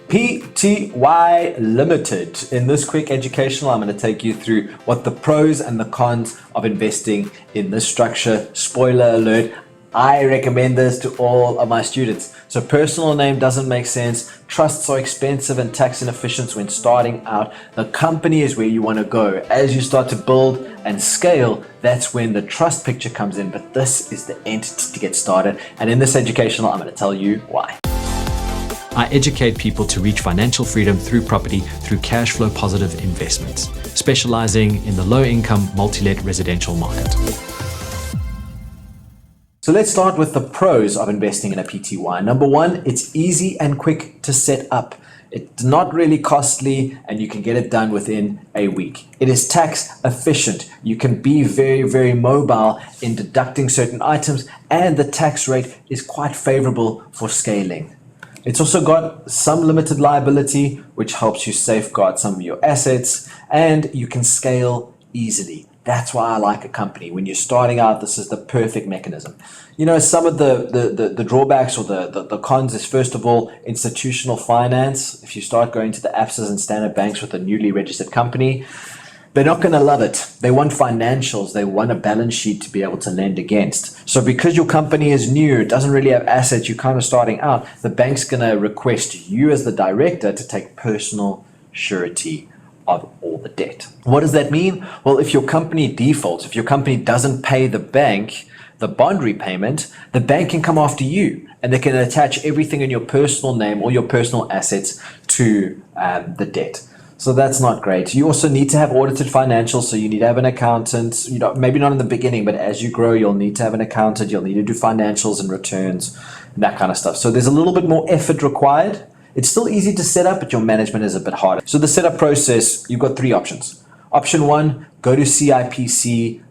PTY Limited. In this quick educational, I'm going to take you through what the pros and the cons of investing in this structure. Spoiler alert, I recommend this to all of my students. So personal name doesn't make sense. Trusts are expensive and tax inefficient when starting out. The company is where you want to go. As you start to build and scale, that's when the trust picture comes in. But this is the entity to get started. And in this educational, I'm going to tell you why. I educate people to reach financial freedom through property through cash flow positive investments, specializing in the low income multi-let residential market. So let's start with the pros of investing in a PTY. Number one, it's easy and quick to set up. It's not really costly and you can get it done within a week. It is tax efficient. You can be very, very mobile in deducting certain items, and the tax rate is quite favorable for scaling. It's also got some limited liability, which helps you safeguard some of your assets, and you can scale easily. That's why I like a company. When you're starting out, this is the perfect mechanism. You know, some of the drawbacks or the cons is, first of all, institutional finance. If you start going to the ABSAs and standard banks with a newly registered company, they're not going to love it. They want financials. They want a balance sheet to be able to lend against. So because your company is new, it doesn't really have assets, you're kind of starting out, the bank's going to request you as the director to take personal surety of all the debt. What does that mean? Well, if your company defaults, if your company doesn't pay the bank the bond repayment, the bank can come after you and they can attach everything in your personal name or your personal assets to the debt. So that's not great. You also need to have audited financials, so you need to have an accountant. You know, maybe not in the beginning, but as you grow, you'll need to have an accountant. You'll need to do financials and returns and that kind of stuff. So there's a little bit more effort required. It's still easy to set up, but your management is a bit harder. So the setup process, you've got three options. Option one, go to CIPC's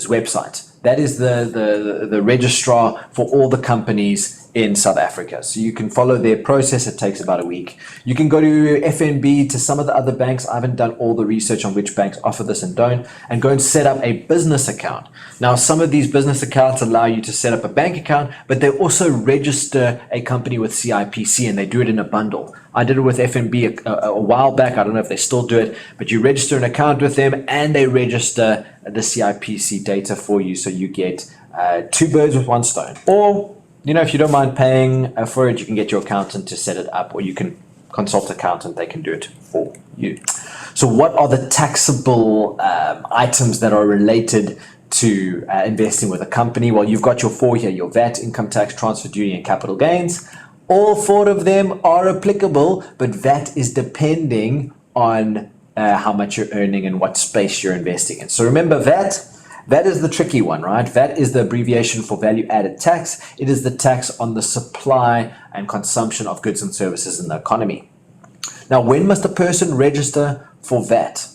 website. That is the registrar for all the companies in South Africa. So you can follow their process. It takes about a week. You can go to FNB, to some of the other banks. I haven't done all the research on which banks offer this and don't, and go and set up a business account. Now, some of these business accounts allow you to set up a bank account, but they also register a company with CIPC, and they do it in a bundle. I did it with FNB a while back. I don't know if they still do it, but you register an account with them and they register the CIPC data for you. So you get two birds with one stone. Or, you know, if you don't mind paying for it, you can get your accountant to set it up, or you can consult an accountant. They can do it for you. So what are the taxable items that are related to investing with a company? Well, you've got your four here: your VAT, income tax, transfer duty, and capital gains. All four of them are applicable, but VAT is depending on how much you're earning and what space you're investing in. So remember, VAT is the tricky one, right? VAT is the abbreviation for value added tax. It is the tax on the supply and consumption of goods and services in the economy. Now, when must a person register for VAT,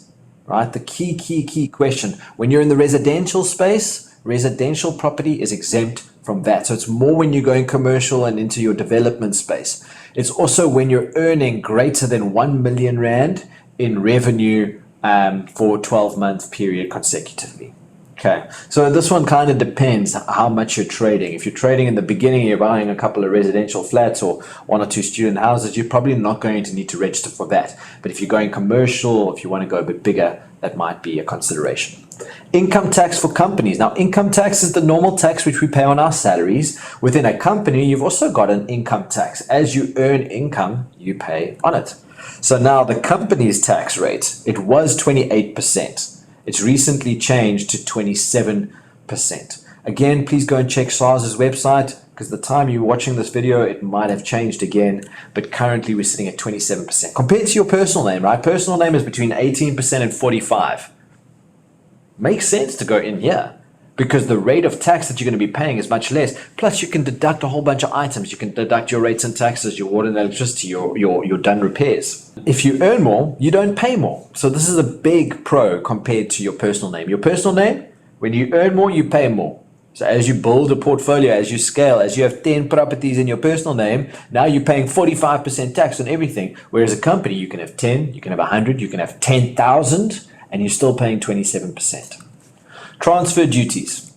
right? The key question. When you're in the residential space, residential property is exempt from VAT. So it's more when you're going commercial and into your development space. It's also when you're earning greater than 1 million Rand in revenue for a 12-month period consecutively. Okay, so this one kind of depends how much you're trading. If you're trading in the beginning, you're buying a couple of residential flats or one or two student houses, you're probably not going to need to register for that. But if you're going commercial, if you want to go a bit bigger, that might be a consideration. Income tax for companies. Now, income tax is the normal tax which we pay on our salaries. Within a company, you've also got an income tax. As you earn income, you pay on it. So now the company's tax rate, it was 28%. It's recently changed to 27%. Again, please go and check SARS's website, because the time you're watching this video, it might have changed again, but currently we're sitting at 27%. Compared to your personal name, right? Personal name is between 18% and 45%. Makes sense to go in here, because the rate of tax that you're going to be paying is much less. Plus, you can deduct a whole bunch of items. You can deduct your rates and taxes, your water and electricity, your done repairs. If you earn more, you don't pay more. So this is a big pro compared to your personal name. Your personal name, when you earn more, you pay more. So as you build a portfolio, as you scale, as you have 10 properties in your personal name, now you're paying 45% tax on everything. Whereas a company, you can have 10, you can have 100, you can have 10,000, and you're still paying 27%. Transfer duties.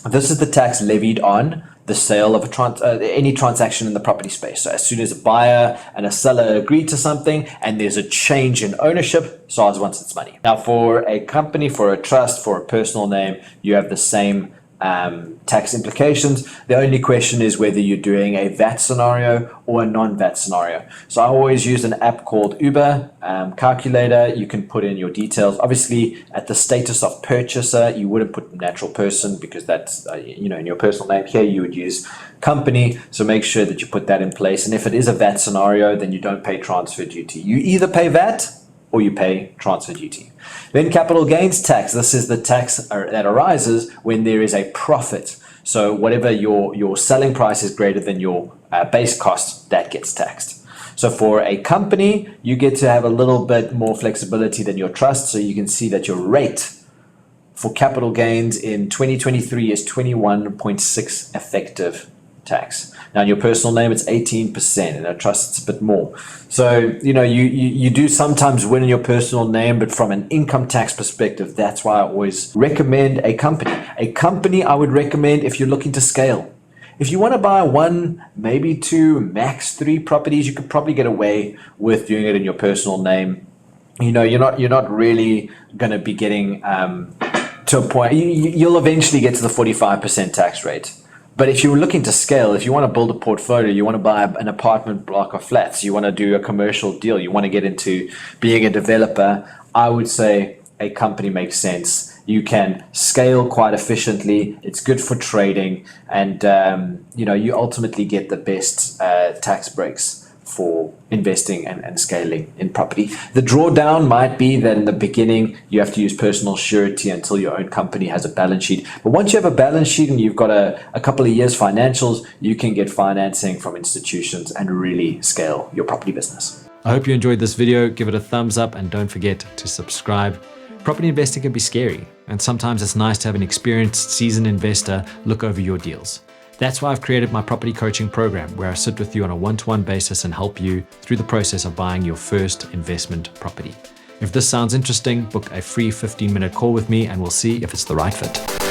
This is the tax levied on the sale of any transaction in the property space. So as soon as a buyer and a seller agree to something and there's a change in ownership, SARS wants its money. Now, for a company, for a trust, for a personal name, you have the same tax implications. The only question is whether you're doing a VAT scenario or a non-VAT scenario. So I always use an app called Uber Calculator. You can put in your details. Obviously, at the status of purchaser, you wouldn't put natural person because that's, in your personal name. Here, you would use company. So make sure that you put that in place. And if it is a VAT scenario, then you don't pay transfer duty. You either pay VAT or you pay transfer duty. Then capital gains tax. This is the tax that arises when there is a profit. So whatever your selling price is greater than your base cost, that gets taxed. So for a company, you get to have a little bit more flexibility than your trust. So you can see that your rate for capital gains in 2023 is 21.6 effective tax. Now, in your personal name, it's 18%, and a trust, it's a bit more. So, you do sometimes win in your personal name, but from an income tax perspective, that's why I always recommend a company. A company I would recommend if you're looking to scale. If you want to buy 1, maybe 2, max 3 properties, you could probably get away with doing it in your personal name. You're not really going to be getting to a point. You'll eventually get to the 45% tax rate. But if you're looking to scale, if you want to build a portfolio, you want to buy an apartment block of flats, you want to do a commercial deal, you want to get into being a developer, I would say a company makes sense. You can scale quite efficiently. It's good for trading, and you ultimately get the best tax breaks for investing and scaling in property. The drawdown might be that in the beginning you have to use personal surety until your own company has a balance sheet. But once you have a balance sheet and you've got a couple of years financials, you can get financing from institutions and really scale your property business. I hope you enjoyed this video. Give it a thumbs up and don't forget to subscribe. Property investing can be scary, and sometimes it's nice to have an experienced, seasoned investor look over your deals. That's why I've created my property coaching program, where I sit with you on a one-to-one basis and help you through the process of buying your first investment property. If this sounds interesting, book a free 15-minute call with me and we'll see if it's the right fit.